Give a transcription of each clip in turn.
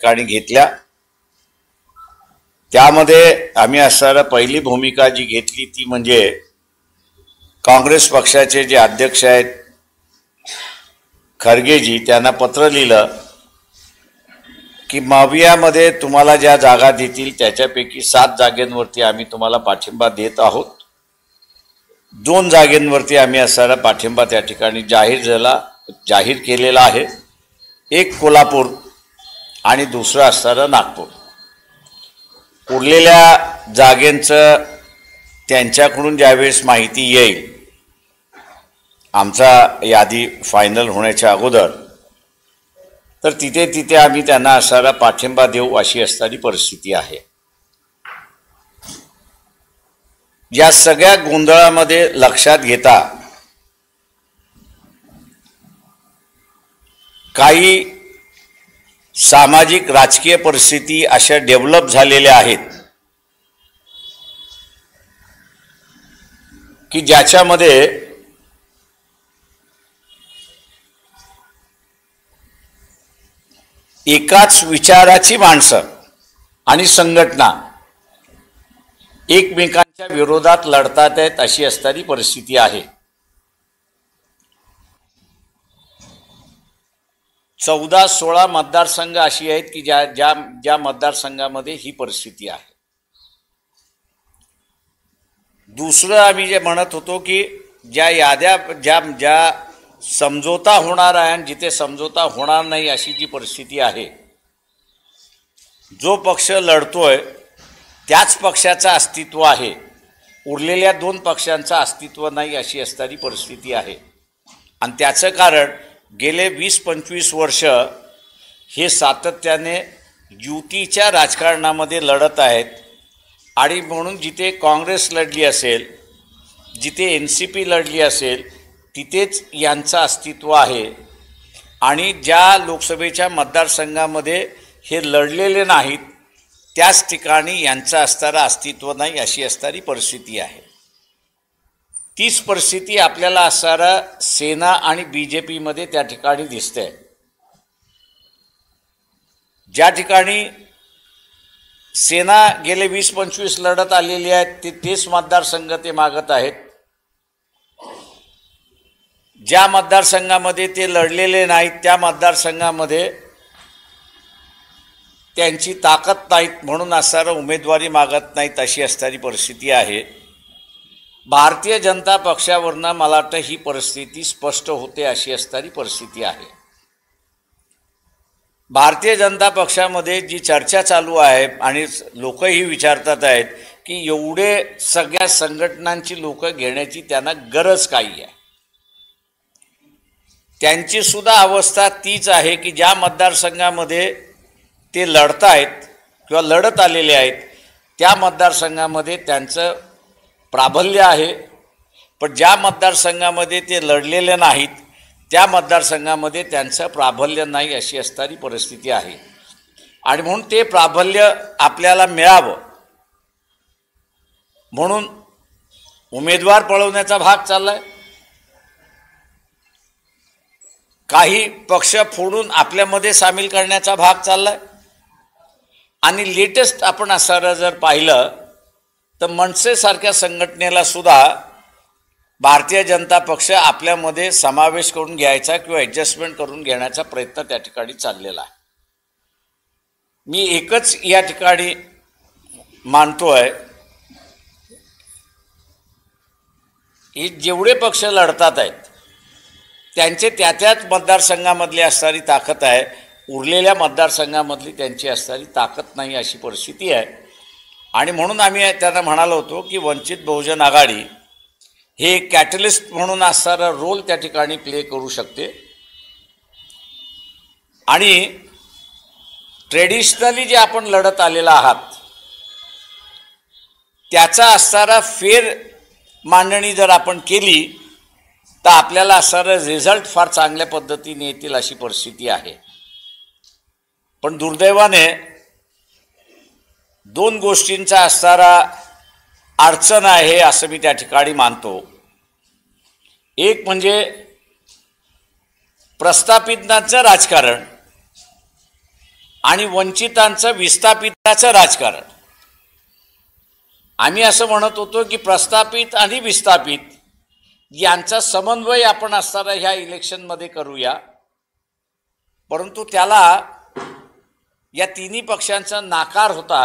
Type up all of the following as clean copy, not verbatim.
ठिकाणी घेतल्या। त्यामध्ये आम्ही असणारा पहिली भूमिका जी घेतली ती म्हणजे काँग्रेस पक्षाचे जे अध्यक्ष आहेत खरगेजी त्यांना पत्र लिहिलं की मावियामध्ये तुम्हाला ज्या जागा देतील त्याच्यापैकी 7 जागांवरती आम्ही तुम्हाला पाठिंबा देत आहोत। 2 जागांवरती आम्ही असणारा पाठिंबा त्या ठिकाणी जाहीर केलेला आहे। एक कोल्हापूर आणि दुसरं असणारा नागपूर। उरलेल्या जागेंचं त्यांच्याकडून ज्यावेळेस माहिती येईल आमचा यादी फायनल होण्याच्या अगोदर तर तिथे आम्ही त्यांना असणारा पाठिंबा देऊ अशी असणारी परिस्थिती आहे। या सगळ्या गोंधळामध्ये लक्षात घेता काही सामाजिक राजकीय परिस्थिती अशा डेव्हलप झालेल्या आहेत की ज्याच्यामध्ये एकाच विचाराची माणसं आणि संघटना एकमेकांच्या विरोधात लढतात आहेत अशी असणारी परिस्थिती आहे। 14-16 मतदारसंघ अशी आहेत की ज्या मतदारसंघामध्ये ही परिस्थिती आहे। दुसरं आम्ही जे म्हणत होतो की ज्या याद्या ज्या समझोता होणार आहे आणि जिथे समझोता होणार नाही अशी जी परिस्थिती आहे, जो पक्ष लढतोय त्याच पक्षाचं अस्तित्व आहे, उरलेल्या 2 पक्षांचं अस्तित्व नाही अशी असणारी परिस्थिती आहे। आणि त्याचं कारण गेले 20-25 वर्ष हे सातत्याने युतीच्या राजकारणामध्ये लढत आहेत आणि म्हणून जिथे काँग्रेस लढली असेल, जिथे NCP लढली असेल तिथेच यांचं अस्तित्व आहे आणि ज्या लोकसभेच्या मतदारसंघामध्ये हे लढलेले नाहीत त्याच ठिकाणी यांचं असणारं अस्तित्व नाही अशी असणारी परिस्थिती आहे। तीच परिस्थिती आपल्याला असणारा सेना आणि BJP मध्ये त्या ठिकाणी दिसते। ज्या ठिकाणी सेना गेले 20-25 लढत आलेली आहेत तेच मतदारसंघ ते मागत आहेत। ज्या मतदारसंघामध्ये ते लढलेले नाहीत त्या मतदारसंघामध्ये त्यांची ताकद नाहीत म्हणून असणारा उमेदवारी मागत नाहीत अशी असणारी परिस्थिती आहे। भारतीय जनता पक्षावरनं मला वाटतं ही परिस्थिती स्पष्ट होते अशी असणारी परिस्थिती आहे। भारतीय जनता पक्षामध्ये जी चर्चा चालू आहे आणि लोकही विचारतात आहेत की एवढे सगळ्या संघटनांची लोक घेण्याची त्यांना गरज काही आहे। त्यांची सुद्धा अवस्था तीच आहे की ज्या मतदारसंघामध्ये ते लढत आहेत किंवा लढत आलेले आहेत त्या मतदारसंघामध्ये त्यांचं प्राबल्य आहे, पण ज्या मतदारसंघामध्ये ते लढलेले नाहीत त्या मतदारसंघामध्ये त्यांचं प्राबल्य नाही अशी असणारी परिस्थिती आहे। आणि म्हणून ते प्राबल्य आपल्याला मिळावं म्हणून उमेदवार पळवण्याचा भाग चाललाय। काही पक्ष फोडून आपल्यामध्ये सामील करण्याचा भाग चाललाय आणि लेटेस्ट आपण असं जर पाहिलं तर मनसे सारख्या संघटनेला सुद्धा भारतीय जनता पक्ष आपल्यामध्ये समावेश करून घ्यायचा किंवा ॲडजस्टमेंट करून घेण्याचा प्रयत्न त्या ठिकाणी चाललेला आहे। मी एकच या ठिकाणी मानतोय हे जेवढे पक्ष लढतात आहेत त्यांचे त्याच मतदारसंघामधली असणारी ताकद आहे, उरलेल्या मतदारसंघामधली त्यांची असणारी ताकद नाही अशी परिस्थिती आहे। आणि म्हणून आम्ही त्यांना म्हणालो होतो की वंचित बहुजन आघाडी हे कॅटलिस्ट म्हणून असणारा रोल त्या ठिकाणी प्ले करू शकते आणि ट्रेडिशनली जे आपण लढत आलेला आहात त्याचा असणारा फेर मांडणी जर आपण केली तर आपल्याला असणारा रिझल्ट फार चांगल्या पद्धतीने येतील अशी परिस्थिती आहे। पण दुर्दैवाने 2 गोष्टींचा असणारा अडचण आहे असं मी त्या ठिकाणी मानतो। एक म्हणजे प्रस्थापितांचं राजकारण आणि वंचितांचं विस्थापिताचं राजकारण. आम्ही असं म्हणत होतो की प्रस्थापित आणि विस्थापित यांचा समन्वय आपण असताना ह्या इलेक्शनमध्ये करूया, परंतु त्याला या तिन्ही पक्षांचा नाकार होता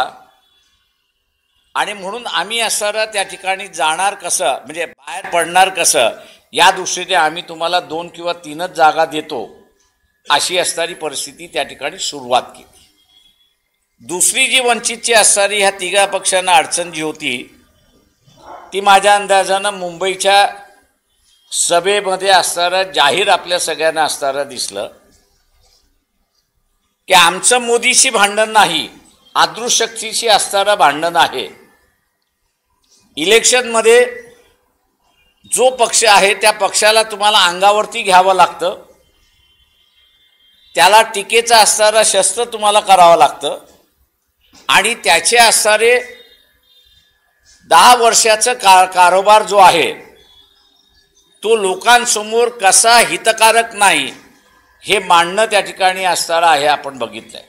आणि म्हणून आम्ही असताना त्या ठिकाणी जाणार कसं, म्हणजे बाहेर पडणार कसं, या दृष्टीने आम्ही तुम्हाला 2 किंवा 3च जागा देतो अशी असणारी परिस्थिती त्या ठिकाणी सुरुवात केली. दुसरी जी वंचितची असणारी ह्या तिघा पक्षांना अडचण जी होती ती माझ्या अंदाजानं मुंबईच्या सभेमध्ये असणारं जाहीर आपल्या सगळ्यांना असणारं दिसलं की आमचं मोदीशी भांडण नाही, अदृश्यशक्तीशी असणारं भांडण आहे. इलेक्शनमध्ये जो पक्ष आहे त्या पक्षाला तुम्हाला अंगावरती घ्यावं लागतं, त्याला टीकेचं असणारं शस्त्र तुम्हाला करावं लागतं आणि त्याचे असणारे 10 वर्षाचं कारोबार जो आहे तो लोकांसमोर कसा हितकारक नाही हे मांडणं त्या ठिकाणी असणारं आहे, आपण बघितलंय.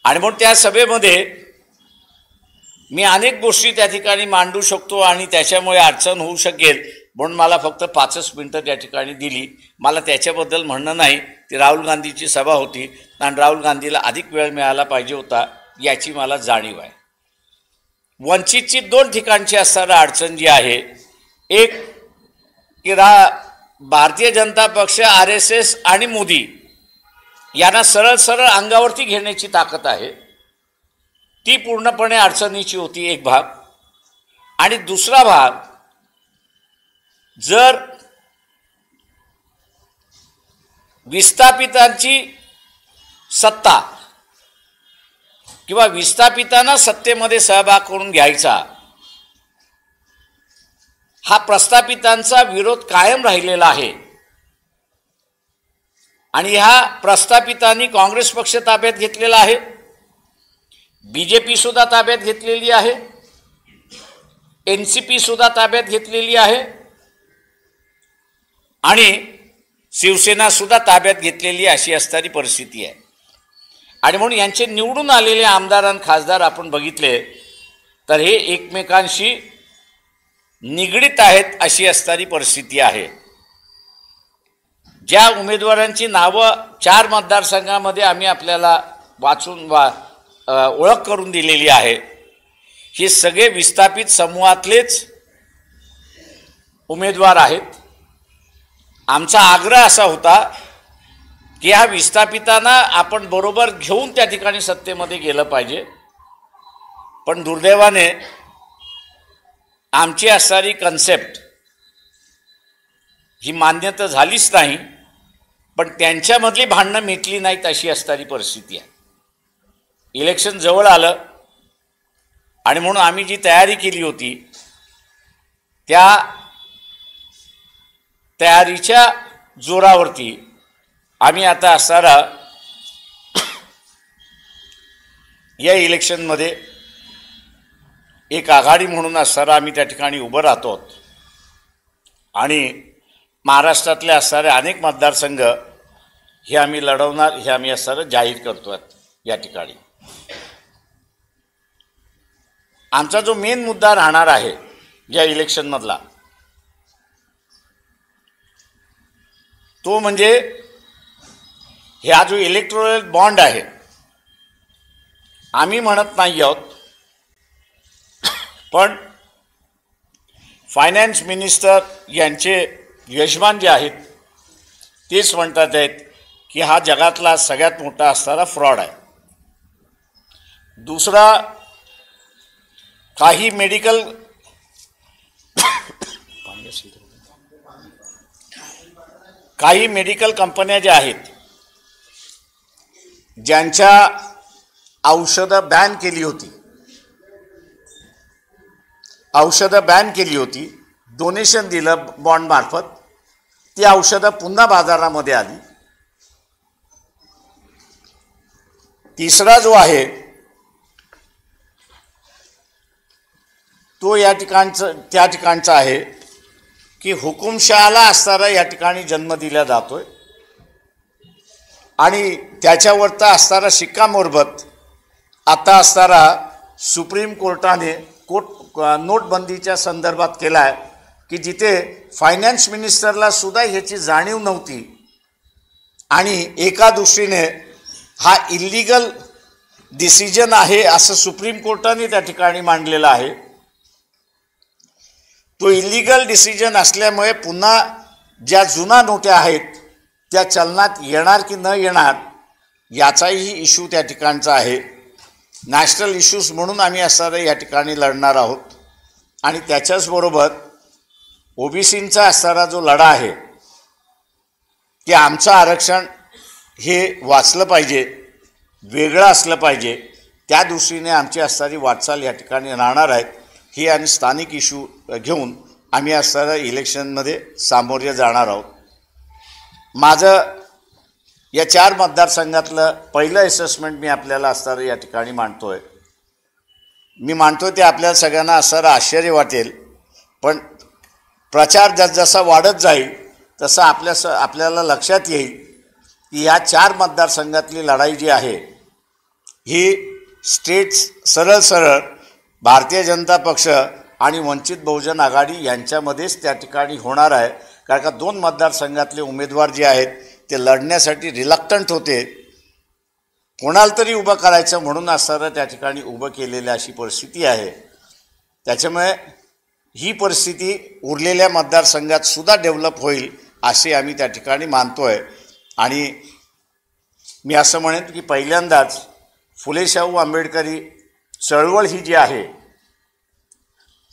आणि म्हणून त्या सभेमध्ये मी अनेक गोष्टी त्या ठिकाणी मांडू शकतो आणि त्याच्यामुळे अडचण होऊ शकेल म्हणून मला फक्त 5च मिनटं त्या ठिकाणी दिली. मला त्याच्याबद्दल म्हणणं नाही, ती राहुल गांधीची सभा होती आणि राहुल गांधीला अधिक वेळ मिळाला पाहिजे होता याची मला जाणीव आहे. वंचितची 2 ठिकाणची असणारी अडचण जी आहे, एक की भारतीय जनता पक्ष, RSS आणि मोदी यांना सरळ सरळ अंगावरती घेण्याची ताकद आहे, ती पूर्णपणे अडचणीची होती एक भाग. आणि दुसरा भाग, जर विस्थापितांची सत्ता किंवा विस्थापितांना सत्तेमध्ये सहभाग करून घ्यायचा, हा प्रस्थापितांचा विरोध कायम राहिलेला आहे. आणि ह्या प्रस्थापितांनी काँग्रेस पक्ष ताब्यात घेतलेला आहे, BJP सुद्धा ताब्यात घेतलेली आहे, NCP सुद्धा ताब्यात घेतलेली आहे आणि शिवसेना सुद्धा ताब्यात घेतलेली अशी असणारी परिस्थिती आहे. आणि म्हणून यांचे निवडून आलेले आमदार आणि खासदार आपण बघितले तर हे एकमेकांशी निगडीत आहेत अशी असणारी परिस्थिती आहे. ज्या उमेदवारांची नावं 4 मतदारसंघामध्ये आम्ही आपल्याला वाचून ओळख करून दिलेली आहे, हे सगळे विस्थापित समूहातलेच उमेदवार आहेत. आमचा आग्रह असा होता की ह्या विस्थापितांना आपण बरोबर घेऊन त्या ठिकाणी सत्तेमध्ये गेलं पाहिजे, पण दुर्दैवाने आमची असणारी कन्सेप्ट ही मान्य तर झालीच नाही, पण त्यांच्यामधली भांडणं मिटली नाहीत अशी असणारी परिस्थिती आहे. इलेक्शन जवळ आलं आणि म्हणून आम्ही जी तयारी केली होती त्या तयारीच्या जोरावरती आम्ही आता असणारा या इलेक्शनमध्ये एक आघाडी म्हणून असणारा आम्ही त्या ठिकाणी उभं राहतो आणि महाराष्ट्रातले असणारे अनेक मतदारसंघ हे आम्ही लढवणार, हे आम्ही असणारं जाहीर करतो. या ठिकाणी आमचा जो मेन मुद्दा राहणार आहे या इलेक्शनमधला तो म्हणजे हा जो इलेक्टोरल बॉन्ड आहे. आम्ही म्हणत नाही आहोत, पण फायनान्स मिनिस्टर यांचे यजमान जे आहेत तेच म्हणतात आहेत की हा जगातला सगळ्यात मोठा असणारा फ्रॉड आहे. दुसरा, काही मेडिकल कंपन्या ज्या आहेत ज्यांच्या औषधं बॅन केली होती, डोनेशन दिलं बॉन्ड मार्फत, ती औषधं पुन्हा बाजारामध्ये आली. तिसरा जो आहे तो त्या ठिकाणचा आहे की हुकुमशहाला असणारा या ठिकाणी जन्म दिला जातोय आणि त्याच्यावरचा असणारा शिक्कामोर्बत आता असणारा सुप्रीम कोर्टाने नोटबंदीच्या संदर्भात केला आहे की जिथे फायनान्स मिनिस्टरला सुद्धा ह्याची जाणीव नव्हती आणि एका दृष्टीने हा इल्लीगल डिसिजन आहे असं सुप्रीम कोर्टाने त्या ठिकाणी मांडलेलं आहे. तो इल्लीगल डिसिजन असल्यामुळे पुन्हा ज्या जुना नोटा आहेत त्या चलनात येणार की न येणार याचाही इश्यू त्या ठिकाणचा आहे. नॅशनल इश्यूज म्हणून आम्ही असणारं या ठिकाणी लढणार आहोत आणि त्याच्याचबरोबर ओबीसींचा असणारा जो लढा आहे की आमचं आरक्षण हे वाचलं पाहिजे, वेगळं असलं पाहिजे, त्या दृष्टीने आमची असणारी वाटचाल या ठिकाणी राहणार आहेत. ही आणि स्थानिक इश्यू घेऊन आम्ही असणाऱ्या इलेक्शनमध्ये सामोरे जाणार आहोत. माझं या 4 मतदारसंघातलं पहिलं असेसमेंट मी आपल्याला असणारं या ठिकाणी मांडतोय. मी मांडतोय ते आपल्याला सगळ्यांना असणारं आश्चर्य वाटेल, पण प्रचार जसा वाढत जाईल तसं आपल्याला लक्षात येईल की या 4 मतदारसंघातली लढाई जी आहे ही स्टेट्स सरळ भारतीय जनता पक्ष आणि वंचित बहुजन आघाडी यांच्यामध्येच त्या ठिकाणी होणार आहे. कारण का 2 मतदारसंघातले उमेदवार जे आहेत ते लढण्यासाठी रिलक्टंट होते. कोणाला तरी उभं करायचं म्हणून असणारं त्या ठिकाणी उभं केलेलं अशी परिस्थिती आहे. त्याच्यामुळे ही परिस्थिती उरलेल्या मतदारसंघात सुद्धा डेव्हलप होईल असे आम्ही त्या ठिकाणी मानतोय. आणि मी असं म्हणेन की पहिल्यांदाच फुले शाहू आंबेडकरी चळवळ ही जी आहे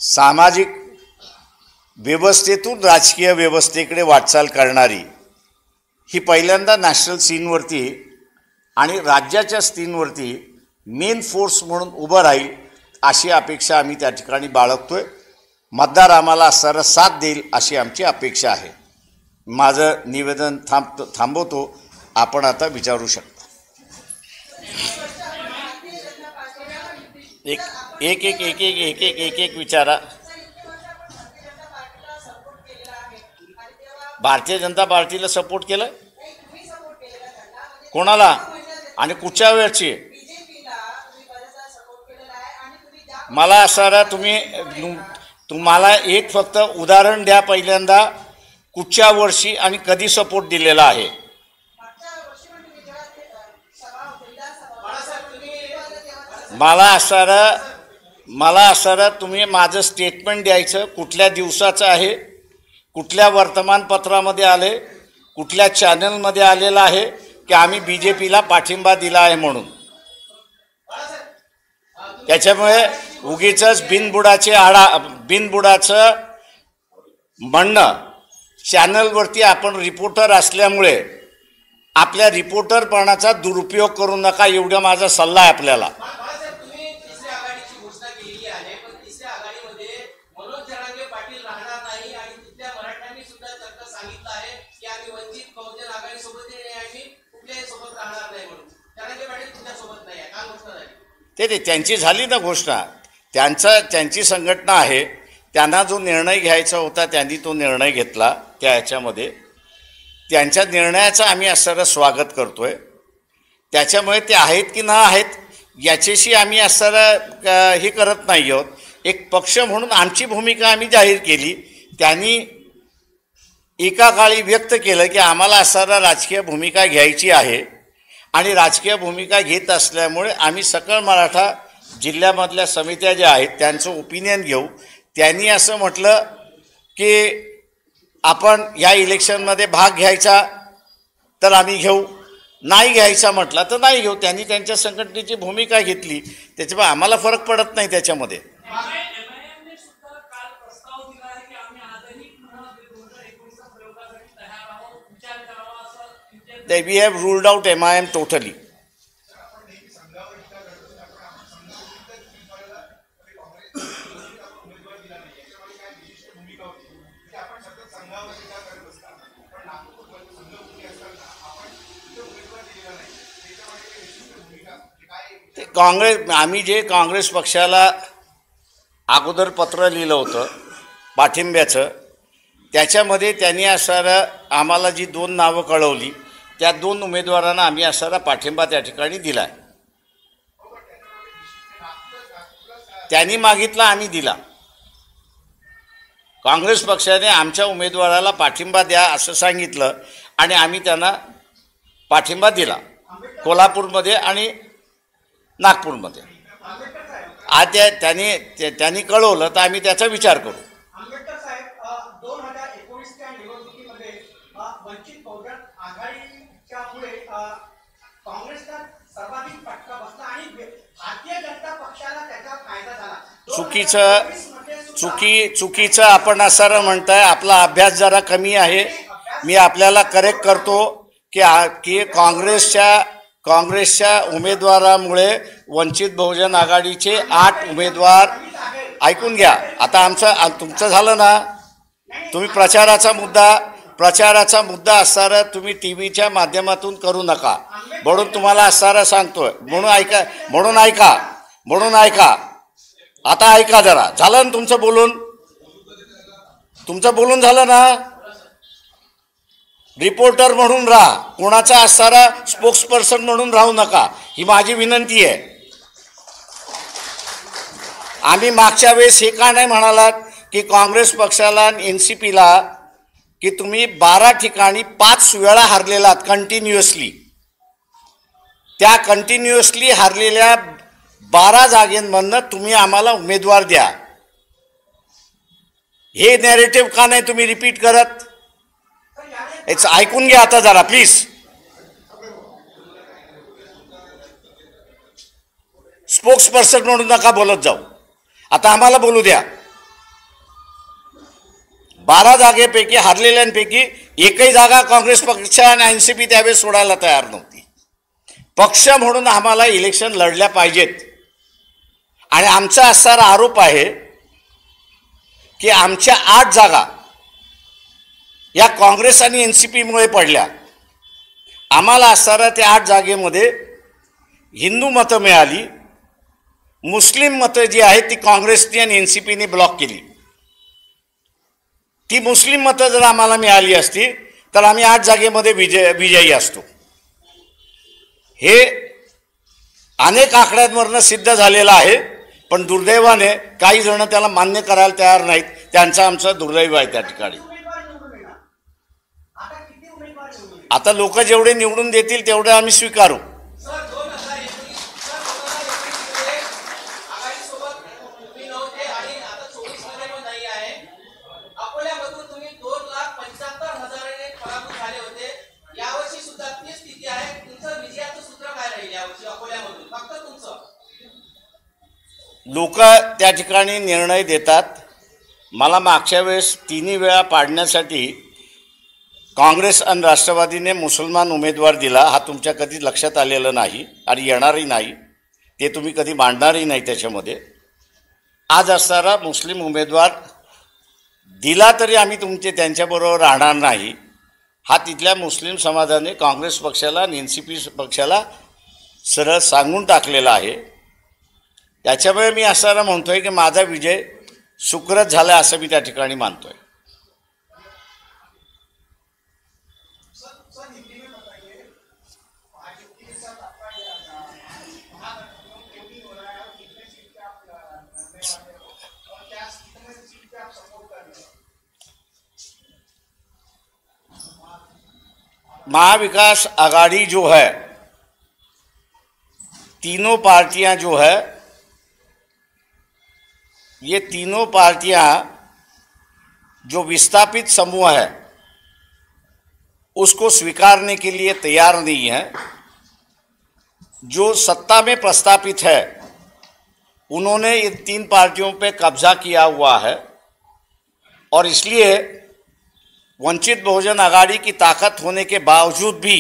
सामाजिक व्यवस्थेतून राजकीय व्यवस्थेकडे वाटचाल करणारी, ही पहिल्यांदा नॅशनल सीनवरती आणि राज्याच्या सीनवरती मेन फोर्स म्हणून उभं राहील अशी अपेक्षा आम्ही त्या ठिकाणी बाळगतोय. मतदार आम्हाला असणारा साथ देईल अशी आमची अपेक्षा आहे. माझं निवेदन थांबवतो. आपण आता विचारू शकता. एक विचारा. भारतीय जनता पार्टीला सपोर्ट केलं कोणाला आणि कुठच्या वेळची? मला असणारा तुम्हाला एक फक्त उदाहरण द्या पहिल्यांदा कुठच्या वर्षी आणि कधी सपोर्ट दिलेला आहे. मला असणारं तुम्ही माझं स्टेटमेंट द्यायचं कुठल्या दिवसाचं आहे, कुठल्या वर्तमानपत्रामध्ये आले, कुठल्या चॅनलमध्ये आलेलं आहे की आम्ही BJPला पाठिंबा दिला आहे म्हणून. त्याच्यामुळे उगीचंच बिनबुडाचं म्हणणं चॅनलवरती आपण रिपोर्टर असल्यामुळे आपल्या रिपोर्टरपणाचा दुरुपयोग करू नका, एवढा माझा सल्ला आहे आपल्याला. ते त्यांची झाली ना घोषणा, त्यांची संघटना आहे, त्यांना जो निर्णय घ्यायचा होता त्यांनी तो निर्णय घेतला. त्या ह्याच्यामध्ये त्यांच्या निर्णयाचं आम्ही असणारं स्वागत करतोय. त्याच्यामुळे ते आहेत की न आहेत याच्याशी आम्ही असणारं हे करत नाही आहोत. एक पक्ष म्हणून आमची भूमिका आम्ही जाहीर केली. त्यांनी एका काळी व्यक्त केलं की आम्हाला असणारा राजकीय भूमिका घ्यायची आहे आणि राजकीय भूमिका घेत असल्यामुळे आम्ही सकल मराठा जिल्ह्यामधल्या समित्या ज्या आहेत त्यांचं ओपिनियन घेऊ. त्यांनी असं म्हटलं की आपण या इलेक्शनमध्ये भाग घ्यायचा तर आम्ही घेऊ, नाही घ्यायचा म्हटलं तर नाही घेऊ. त्यांनी त्यांच्या संघटनेची भूमिका घेतली, त्याच्यामुळे आम्हाला फरक पडत नाही त्याच्यामध्ये. We have ruled out MIM totally. आम्ही जे काँग्रेस पक्षाला अगोदर पत्र लिहिलं होतं पाठिंब्याचं, त्याच्यामध्ये त्यांनी असणारं आम्हाला जी 2 नावं कळवली त्या 2 उमेदवारांना आम्ही असणारा पाठिंबा त्या ठिकाणी दिला आहे. त्यांनी मागितला, आम्ही दिला. काँग्रेस पक्षाने आमच्या उमेदवाराला पाठिंबा द्या असं सांगितलं आणि आम्ही त्यांना पाठिंबा दिला कोल्हापूरमध्ये आणि नागपूरमध्ये. आज त्यांनी कळवलं तर आम्ही त्याचा विचार करू. आंबेडकर साहेब, 2019च्या निवडणुकीमध्ये वंचित बहुजन आघाडीच्यामुळे काँग्रेसला सर्वाधिक फटका बसला आणि भारतीय जनता पक्षाला त्याचा फायदा झाला. चुकीचं आपण असं म्हणताय. आपला अभ्यास जरा कमी आहे. मी आपल्याला करेक्ट करतो की काँग्रेसच्या उमेदवारामुळे वंचित बहुजन आघाडीचे 8 उमेदवार, ऐकून घ्या. आता तुमचं झालं ना, तुम्ही प्रचाराचा मुद्दा असणारा तुम्ही टीव्हीच्या माध्यमातून करू नका म्हणून तुम्हाला असणारा सांगतोय. म्हणून ऐका. आता ऐका जरा. झालं ना तुमचं बोलून झालं ना. रिपोर्टर म्हणून राहा, कोणाचा असणारा स्पोक्सपर्सन म्हणून राहू नका, ही माझी विनंती आहे. आम्ही मागच्या वेळेस हे का नाही म्हणालात की काँग्रेस पक्षाला NCPला की तुम्ही 12 ठिकाणी 5 वेळा हारलेलात कंटिन्युअसली. त्या कंटिन्युअसली हारलेल्या 12 जागेंमधनं तुम्ही आम्हाला उमेदवार द्या. हे नॅरेटिव्ह का नाही तुम्ही रिपीट करत? ऐकून घ्या आता जरा प्लीज. स्पोक्सपर्सन म्हणून नका बोलत जाऊ. आता आम्हाला बोलू द्या. 12 जागेपैकी हारलेल्यांपैकी एकही जागा काँग्रेस पक्ष आणि NCP त्यावेळेस सोडायला तयार नव्हती. पक्ष म्हणून आम्हाला इलेक्शन लढल्या पाहिजेत. आणि आमचा असा आरोप आहे की आमच्या 8 जागा या काँग्रेस आणि NCPमुळे पडल्या. आम्हाला असणाऱ्या त्या 8 जागेमध्ये हिंदू मतं मिळाली, मुस्लिम मतं जी आहेत ती काँग्रेसने आणि NCPने ब्लॉक केली. ती मुस्लिम मतं जर आम्हाला मिळाली असती तर आम्ही 8 जागेमध्ये विजयी असतो. हे अनेक आकड्यांवरनं सिद्ध झालेलं आहे. पण दुर्दैवाने काही जण त्याला मान्य करायला तयार नाहीत. त्यांचं आमचं दुर्दैव आहे त्या ठिकाणी. आता लोक जेवढे निवडून देतील तेवढे आम्ही स्वीकारू. लोक त्या ठिकाणी निर्णय देतात. मला मागच्या वेळेस 3 वेळा पाडण्यासाठी काँग्रेस आणि राष्ट्रवादीने मुसलमान उमेदवार दिला. हा तुमच्या कधी लक्षात आलेलं नाही आणि येणारही नाही. ते तुम्ही कधी मांडणारही नाही त्याच्यामध्ये. आज असणारा मुस्लिम उमेदवार दिला तरी आम्ही त्यांच्याबरोबर राहणार नाही. हा तिथल्या मुस्लिम समाजाने काँग्रेस पक्षाला आणि NCP पक्षाला सरळ सांगून टाकलेला आहे. त्याच्यामुळे मी असं म्हणतोय की माझा विजय सुखरत झाला असं मी त्या ठिकाणी मानतोय. महाविकास आघाड़ी जो है, तीनों पार्टियां जो है, ये तीनों पार्टियां जो विस्थापित समूह है उसको स्वीकारने के लिए तैयार नहीं है. जो सत्ता में प्रस्तापित है उन्होंने इन 3 पार्टियों पे कब्जा किया हुआ है और इसलिए वंचित बहुजन आघाड़ी की ताकत होने के बावजूद भी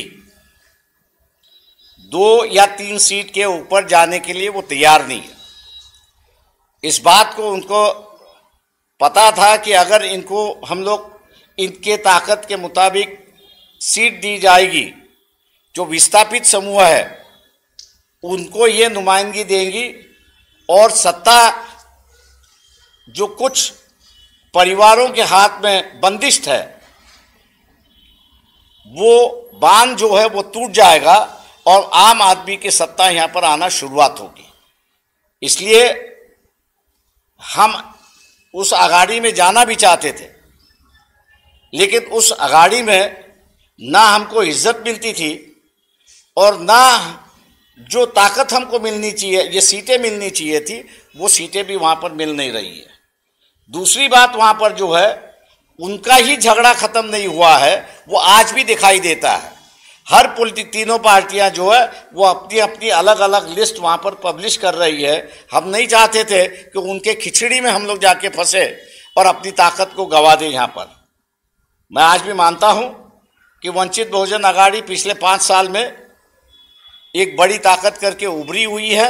2 या 3 सीट के ऊपर जाने के लिए वो तैयार नहीं है. इस बात को उनको पता था कि अगर इनको हम लोग इनके ताकत के मुताबिक सीट दी जाएगी, जो विस्थापित समूह है उनको ये नुमाइंदगी देंगी और सत्ता जो कुछ परिवारों के हाथ में बंदिश है वो बांध जो है वो टूट जाएगा और आम आदमी की सत्ता यहाँ पर आना शुरुआत होगी। इसलिए हम उस अगाड़ी में जाना भी चाहते थे, लेकिन उस अगाड़ी में ना हमको इज्जत मिलती थी और ना जो ताकत हमको मिलनी चाहिए, ये सीटें मिलनी चाहिए थी, वो सीटें भी वहाँ पर मिल नहीं रही है। दूसरी बात, वहाँ पर जो है उनका ही झगड़ा खत्म नहीं हुआ है, वो आज भी दिखाई देता है। हर तीनों पार्टियां जो है वो अपनी अपनी अलग अलग लिस्ट वहाँ पर पब्लिश कर रही है। हम नहीं चाहते थे कि उनके खिचड़ी में हम लोग जाके फंसे और अपनी ताकत को गवा दें यहाँ पर। मैं आज भी मानता हूँ कि वंचित बहुजन अघाड़ी पिछले 5 साल में एक बड़ी ताकत करके उभरी हुई है,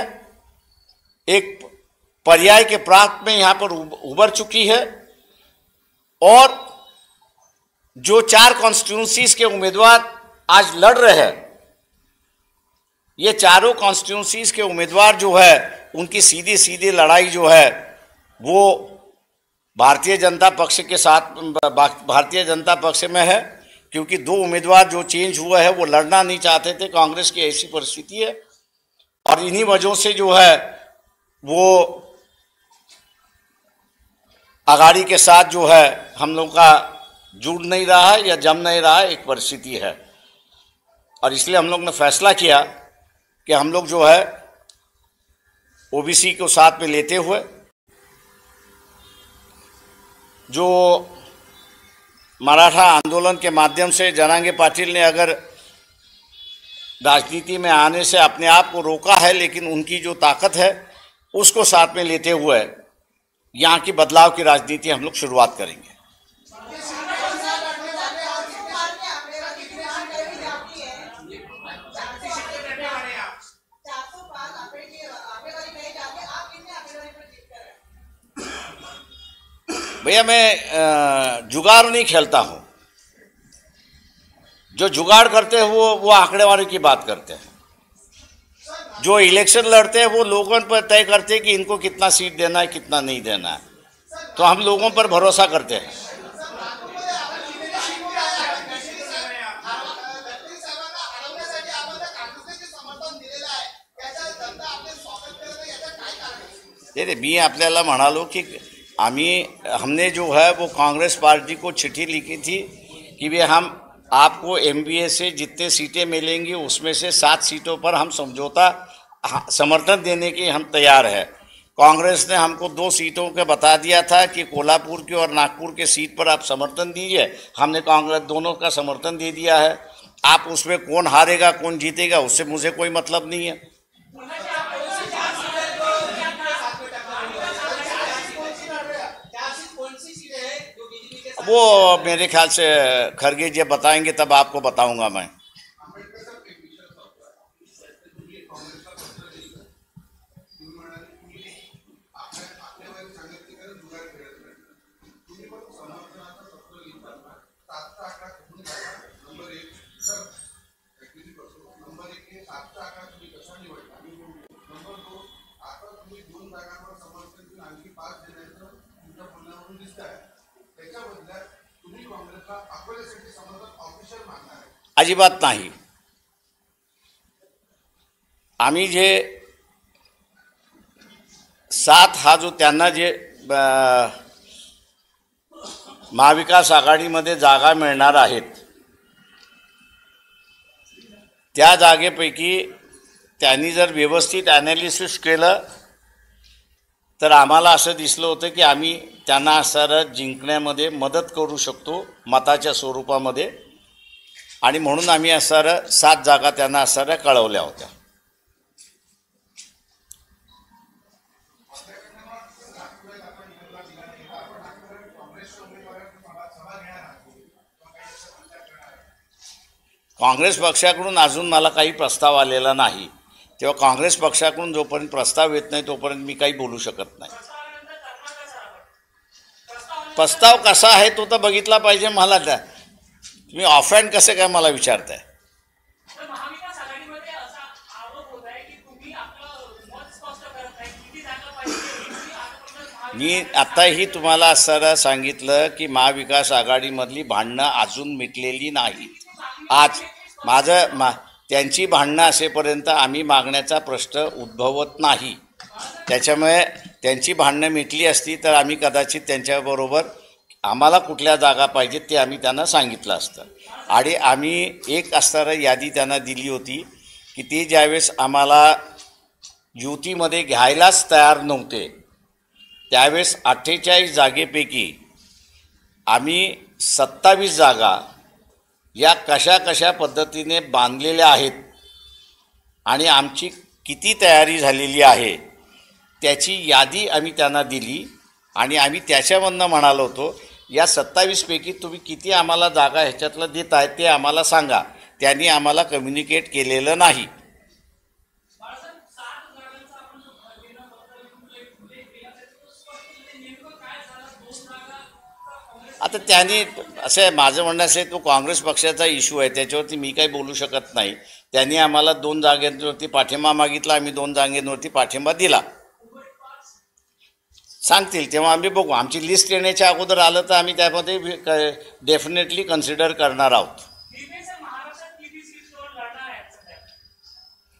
एक पर्याय के प्रांत में यहाँ पर उभर चुकी है और जो 4 कॉन्स्टिट्यूंसीज के उम्मीदवार आज लड़ रहे हैं, ये चारों कॉन्स्टिट्यूंसीज के उम्मीदवार जो है उनकी सीधी सीधी लड़ाई जो है वो भारतीय जनता पक्ष के साथ, भारतीय जनता पक्ष में है, क्योंकि 2 उम्मीदवार जो चेंज हुए हैं वो लड़ना नहीं चाहते थे। कांग्रेस की ऐसी परिस्थिति है और इन्हीं वजहों से जो है वो अघाड़ी के साथ जो है हम लोग का जुड़ नहीं रहा है या जम नहीं रहा है, एक परिस्थिति है। और इसलिए हम लोग ने फैसला किया कि हम लोग जो है ओबीसी को साथ में लेते हुए, जो मराठा आंदोलन के माध्यम से जरांगे पाटिल ने अगर राजनीति में आने से अपने आप को रोका है, लेकिन उनकी जो ताकत है उसको साथ में लेते हुए यहाँ की बदलाव की राजनीति हम लोग शुरुआत करेंगे। भैया मैं जुगाड़ नहीं खेलता हूँ। जो जुगाड़ करते हैं वो आंकड़ेवारी की बात करते हैं। जो इलेक्शन लड़ते हैं वो लोगों पर तय करते हैं कि इनको कितना सीट देना है, कितना नहीं देना है। तो हम लोगों पर भरोसा करते हैं। मी आपल्याला म्हणालो कि हमने जो है वो कांग्रेस पार्टी को चिट्ठी लिखी थी कि वे हम आपको एमबीए से जितने सीटें मिलेंगी उसमें से 7 सीटों पर हम समझौता समर्थन देने के हम तैयार है। कांग्रेस ने हमको 2 सीटों का बता दिया था कि कोल्हापुर की और नागपुर के सीट पर आप समर्थन दीजिए। हमने कांग्रेस दोनों का समर्थन दे दिया है। आप उसमें कौन हारेगा कौन जीतेगा उससे मुझे कोई मतलब नहीं है। वो मेरे ख्याल से खरगे जी बताएंगे तब आपको बताऊंगा मैं। अजिबात नाही। आम्ही जे 7 हा जो त्यांना जे महाविकास आघाडीमध्ये जागा मिळणार आहेत त्या जागेपैकी त्यांनी जर व्यवस्थित ॲनालिसिस केलं तर आम्हाला असं दिसलं होतं की आम्ही त्यांना असं जिंकण्यामध्ये मदत करू शकतो मताच्या स्वरूपामध्ये, आणि म्हणून आम्ही असं 7 जागा त्यांना असं कळवल्या होत्या। काँग्रेस पक्षाकडून अजून मला काही प्रस्ताव आलेला नाही, तेव्हा काँग्रेस पक्षाकडून जोपर्यंत प्रस्ताव येत नाही तोपर्यंत मी काही बोलू शकत नाही। प्रस्ताव कसा आहे तो तर बघितला पाहिजे मला। त्या तुम्ही ऑफहँड कसे काय मला विचारताय? मी आताही तुम्हाला असं सांगितलं की महाविकास आघाडीमधली भांडणं अजून मिटलेली नाहीत। आज त्यांची भांडणं असेपर्यंत आम्ही मागण्याचा प्रश्न उद्भवत नाही. त्याच्यामुळे त्यांची भांडणं मिटली असती तर आम्ही कदाचित त्यांच्याबरोबर आम्हाला कुठल्या जागा पाहिजेत ते आम्ही त्यांना सांगितलं असतं. आणि आम्ही एक असणारा यादी त्यांना दिली होती की ते ज्यावेळेस आम्हाला युतीमध्ये घ्यायलाच तयार नव्हते त्यावेळेस 48 जागेपैकी आम्ही 27 जागा या कशा कशा पद्धतीने बांधलेल्या आहेत आणि आमची किती तयारी झालेली आहे त्याची यादी आम्ही त्यांना दिली. आणि आम्ही त्याच्यामधनं म्हणालो होतो या 27 पैकी तुम्ही किती आम्हाला जागा ह्याच्यातलं देत आहे ते आम्हाला सांगा. त्यांनी आम्हाला कम्युनिकेट केलेलं नाही. आता त्यांनी असं आहे, माझं म्हणणं असं आहे तो काँग्रेस पक्षाचा इश्यू आहे त्याच्यावरती मी काही बोलू शकत नाही. त्यांनी आम्हाला 2 जागांवरती पाठिंबा मागितला, आम्ही 2 जागांवरती पाठिंबा दिला. सांगतील तेव्हा आम्ही बघू. आमची लिस्ट येण्याच्या अगोदर आलं तर आम्ही त्यामध्ये डेफिनेटली कन्सिडर करणार आहोत.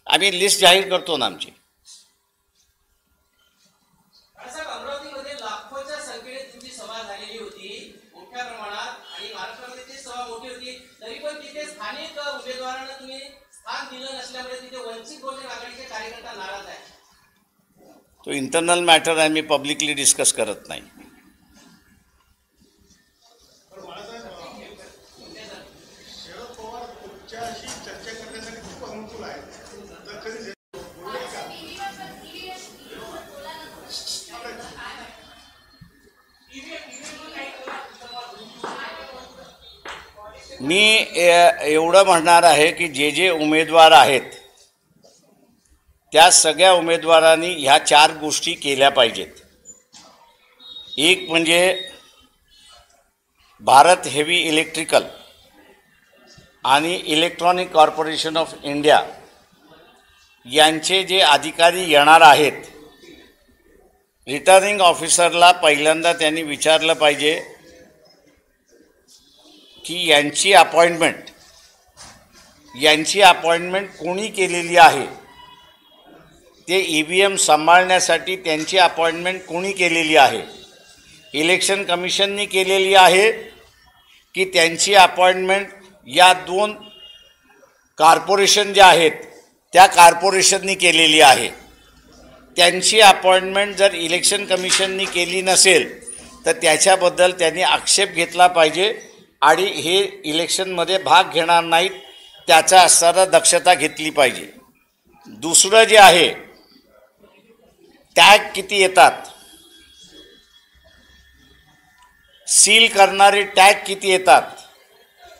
आम्ही लिस्ट जाहीर करतो ना आमची. अमरावतीमध्ये लाखोच्या संख्येने तुमची सभा झालेली होती मोठ्या प्रमाणात आणि महाराष्ट्रामध्ये ती सभा मोठी होती तरी पण तिथे स्थानिक उमेदवारांना तुम्ही स्थान दिलं नसल्यामुळे तिथे वंचित बहुजन आघाडीचे कार्यकर्ता नाराज आहे. तो इंटरनल मॅटर आहे, मी पब्लिकली डिस्कस करत नाही. मी एवढं म्हणणार आहे की जे उमेदवार आहेत त्या सगळ्या उमेदवारांनी ह्या 4 गोष्टी केल्या पाहिजेत. एक म्हणजे भारत हेवी इलेक्ट्रिकल आणि इलेक्ट्रॉनिक कॉर्पोरेशन ऑफ इंडिया यांचे जे अधिकारी येणार आहेत रिटर्निंग ऑफिसरला पहिल्यांदा त्यांनी विचारलं पाहिजे की यांची अपॉइंटमेंट कोणी केलेली आहे. ते EVM सांभाळण्यासाठी त्यांची अपॉइंटमेंट कोणी केलेली आहे. इलेक्शन कमिशननी केलेली आहे की त्यांची अपॉइंटमेंट या 2 कॉर्पोरेशन ज्या आहेत त्या कॉर्पोरेशननी केलेली आहे. त्यांची अपॉइंटमेंट जर इलेक्शन कमिशननी केली नसेल तर त्याच्याबद्दल त्यांनी आक्षेप घेतला पाहिजे आणि हे इलेक्शनमध्ये भाग घेणार नाहीत त्याचा असणारा दक्षता घेतली पाहिजे. दुसरं जे आहे टॅग किती येतात, सील करणारे टॅग किती येतात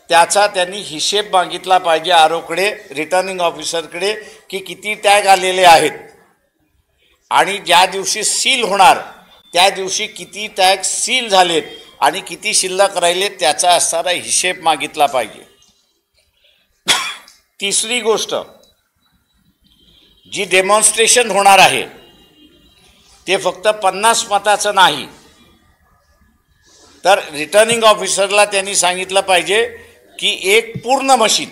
त्याचा त्यांनी हिशेब मागितला पाहिजे आरोकडे, रिटर्निंग ऑफिसरकडे की किती टॅग आलेले आहेत आणि ज्या दिवशी सील होणार त्या दिवशी किती टॅग सील झालेत आणि किती शिल्लक राहिलेत त्याचा असणारा हिशेब मागितला पाहिजे. तिसरी गोष्ट जी डेमॉन्स्ट्रेशन होणार आहे ते फक्त 50 मताचं नाही तर रिटर्निंग ऑफिसरला त्यांनी सांगितलं पाहिजे की एक पूर्ण मशीन,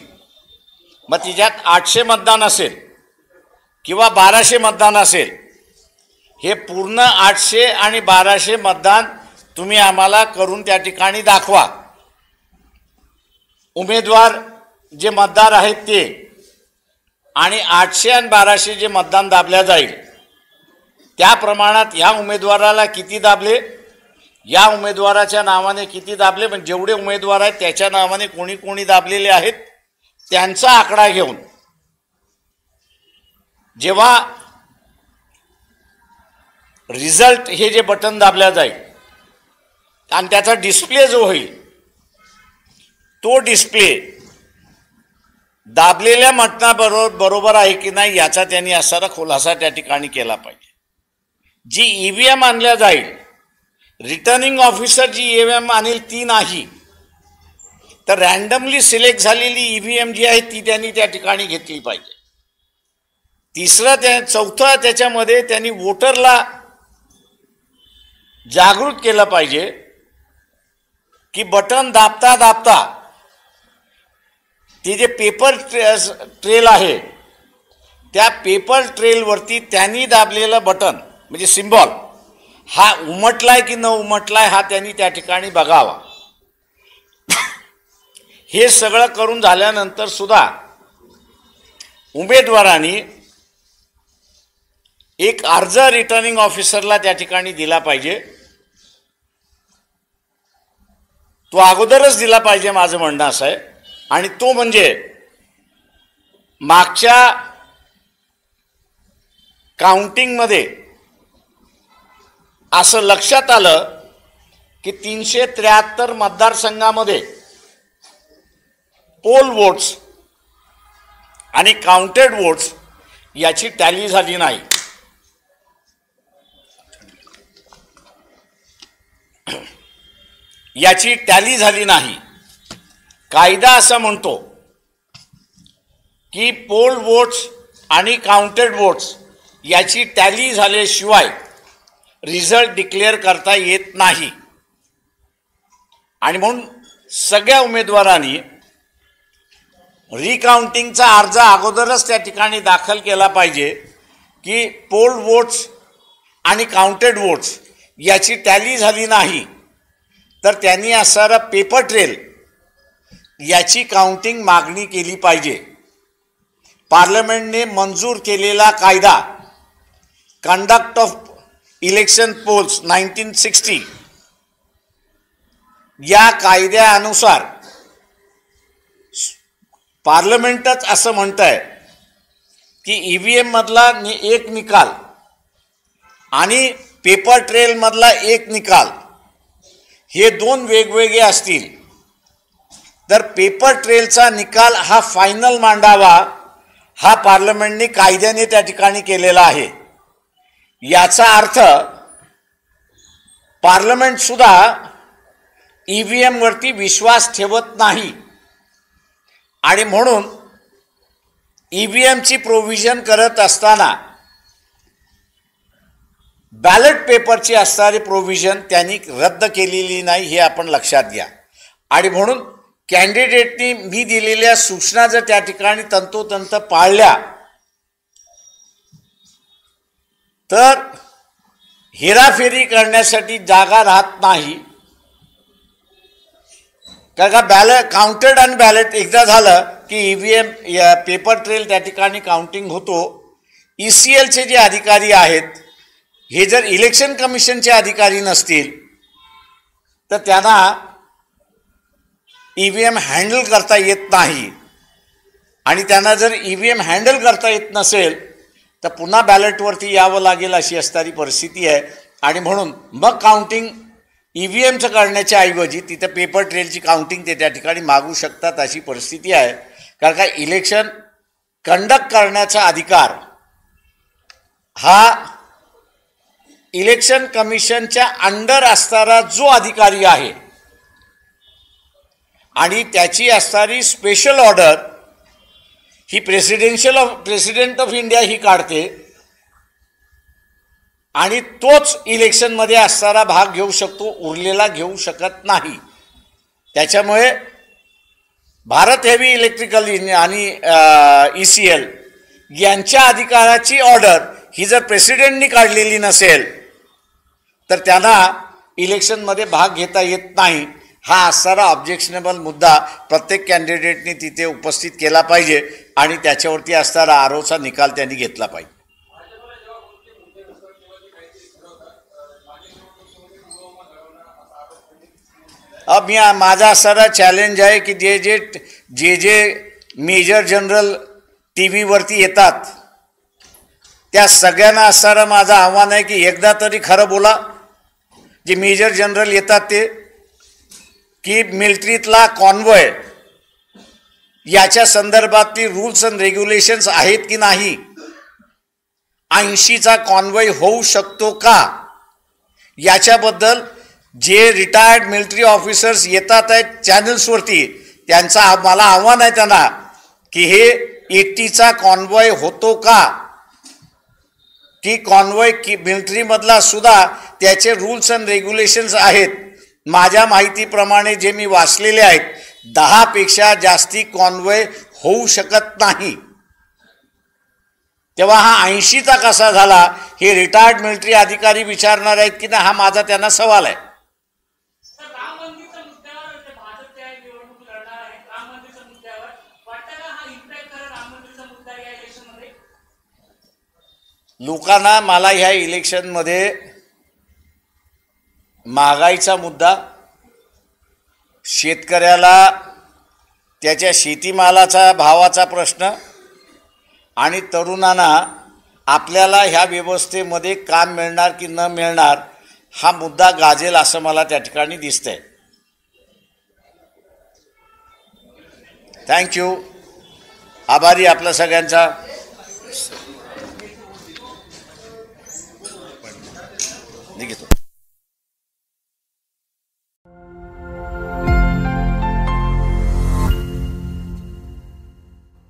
मग तिच्यात 800 मतदान असेल किंवा 1200 मतदान असेल, हे पूर्ण 800 आणि 1200 मतदान तुम्ही आम्हाला करून त्या ठिकाणी दाखवा. उमेदवार जे मतदार आहेत ते आणि 800 आणि 1200 जे मतदान दाबल्या जाईल त्या प्रमाणात ह्या उमेदवाराला किती दाबले, या उमेदवाराच्या नावाने किती दाबले, पण जेवढे उमेदवार आहेत त्याच्या नावाने कोणी कोणी दाबलेले आहेत त्यांचा आकडा घेऊन जेव्हा रिझल्ट हे जे बटन दाबल्या जाईल आणि त्याचा डिस्प्ले जो होईल तो डिस्प्ले दाबलेल्या बरोबर आहे की नाही याचा त्यांनी असणारा खुलासा त्या ठिकाणी केला पाहिजे. जी EVM आणल्या जाईल, रिटर्निंग ऑफिसर जी EVM आणेल ती नाही तर रँडमली सिलेक्ट झालेली EVM जी आहे ती त्यांनी त्या ठिकाणी घेतली पाहिजे. चौथं त्याच्यामध्ये त्यांनी वोटरला जागृत केलं पाहिजे की बटन दाबता दाबता ते जे पेपर ट्रेल आहे त्या पेपर ट्रेलवरती त्यांनी दाबलेलं बटन म्हणजे सिम्बॉल हा उमटलाय की न उमटलाय हा त्यांनी त्या ठिकाणी बघावा. हे सगळं करून झाल्यानंतर सुद्धा उमेदवारांनी एक अर्ज रिटर्निंग ऑफिसरला त्या ठिकाणी दिला पाहिजे. तो अगोदरच दिला पाहिजे माझं म्हणणं असं आहे. आणि तो म्हणजे मागच्या काउंटिंगमध्ये असं लक्षात आलं की 373 मतदारसंघामध्ये पोल वोट्स आणि काउंटेड वोट्स याची टॅली झाली नाही. याची टॅली झाली नाही. कायदा असं म्हणतो की पोल वोट्स आणि काउंटेड वोट्स याची टॅली झाल्याशिवाय रिझल्ट डिक्लेअर करता येत नाही. आणि म्हणून सगळ्या उमेदवारांनी रिकाउंटिंगचा अर्ज अगोदरच त्या ठिकाणी दाखल केला पाहिजे की पोल वोट्स आणि काउंटेड वोट्स याची टॅली झाली नाही तर त्यांनी असणारा पेपर ट्रेल याची काउंटिंग मागणी केली पाहिजे. पार्लमेंटने मंजूर केलेला कायदा कंडक्ट ऑफ इलेक्शन पोल्स 1960 या कायद्यानुसार पार्लमेंटच असं म्हणत आहे की ईव्हीएम मधला एक निकाल आणि पेपर ट्रेल मधला एक निकाल हे दोन वेगवेगळे असतील तर पेपर ट्रेलचा निकाल हा फायनल मांडावा हा पार्लमेंटने कायद्याने त्या ठिकाणी केलेला आहे. याचा अर्थ पार्लमेंट सुद्धा ईव्हीएम वरती विश्वास ठेवत नाही आणि म्हणून ईव्हीएमची प्रोव्हिजन करत असताना बॅलेट पेपरची असणारी प्रोव्हिजन त्यांनी रद्द केलेली नाही हे आपण लक्षात घ्या. आणि म्हणून कॅन्डिडेटनी मी दिलेल्या सूचना जर त्या ठिकाणी तंतोतंत पाळल्या तर हेराफेरी करण्यासाठी जागा राहत नाही. कारण का बॅलेट काउंटेड आणि बॅलेट एकदा झालं की ईव्हीएम पेपर ट्रेल त्या ठिकाणी काउंटिंग होतो. ECLचे जे अधिकारी आहेत हे जर इलेक्शन कमिशनचे अधिकारी नसतील तर त्यांना ईव्हीएम हँडल करता येत नाही आणि त्यांना जर ईव्हीएम हँडल करता येत नसेल तर पुन्हा बॅलेटवरती यावं लागेल अशी असणारी परिस्थिती आहे. आणि म्हणून मग काउंटिंग ईव्हीएमचं करण्याच्या ऐवजी तिथं पेपर ट्रेलची काउंटिंग ते त्या ठिकाणी मागू शकतात अशी परिस्थिती आहे. कारण का इलेक्शन कंडक्ट करण्याचा अधिकार हा इलेक्शन कमिशनच्या अंडर असणारा जो अधिकारी आहे आणि त्याची असणारी स्पेशल ऑर्डर ही प्रेसिडेंट ऑफ इंडिया ही काढते आणि तोच इलेक्शनमध्ये असणारा भाग घेऊ शकतो, उरलेला घेऊ शकत नाही. त्याच्यामुळे भारत हेवी इलेक्ट्रिकल आणि ECL यांच्या अधिकाराची ऑर्डर ही जर प्रेसिडेंटनी काढलेली नसेल तर त्यांना इलेक्शनमध्ये भाग घेता येत नाही. हा असणारा ऑब्जेक्शनेबल मुद्दा प्रत्येक कॅन्डिडेटनी तिथे उपस्थित केला पाहिजे आणि त्याच्यावरती असणारा आरोचा निकाल त्यांनी घेतला पाहिजे. अब माझा असणारा चॅलेंज आहे की जे मेजर जनरल टी व्हीवरती येतात त्या सगळ्यांना असणारा माझं आव्हान आहे की एकदा तरी खरं बोला. जे मेजर जनरल येतात ते की मिलिटरीतला कॉन्वॉय याच्या संदर्भातली रूल्स अँड रेग्युलेशन्स आहेत की नाही, 80चा कॉन्वॉय होऊ शकतो का, याच्याबद्दल जे रिटायर्ड मिलिटरी ऑफिसर्स येतात आहेत चॅनल्सवरती त्यांचा मला आव्हान आहे त्यांना की हे 80चा कॉन्वॉय होतो का, की कॉन्वॉय की मिलिटरीमधला सुद्धा त्याचे रूल्स अँड रेग्युलेशन्स आहेत. माझ्या माहितीप्रमाणे जे मी वाचलेले आहेत 10 पेक्षा जास्ती कॉन्वॉय होऊ शकत नाही. तेव्हा हा 80चा कसा झाला हे रिटायर्ड मिलिटरी अधिकारी विचारणार आहेत की नाही, हा माझा त्यांना सवाल आहे. राम मंदिरच्या मुद्द्यावर भाजप त्या निवडणूक लढणार आहे. राम मंदिरच्या मुद्द्यावर वाटतं का हा इम्पॅक्ट करेल राम मंदिरचा मुद्दा या इलेक्शनमध्ये? लोकांना मला ह्या इलेक्शनमध्ये महागाईचा मुद्दा, शेतकऱ्याला त्याच्या शेतीमालाचा भावाचा प्रश्न आणि तरुणांना आपल्याला ह्या व्यवस्थेमध्ये काम मिळणार की न मिळणार हा मुद्दा गाजेल असं मला त्या ठिकाणी दिसतंय. थँक्यू. आभारी आपल्या सगळ्यांचा. निघतो.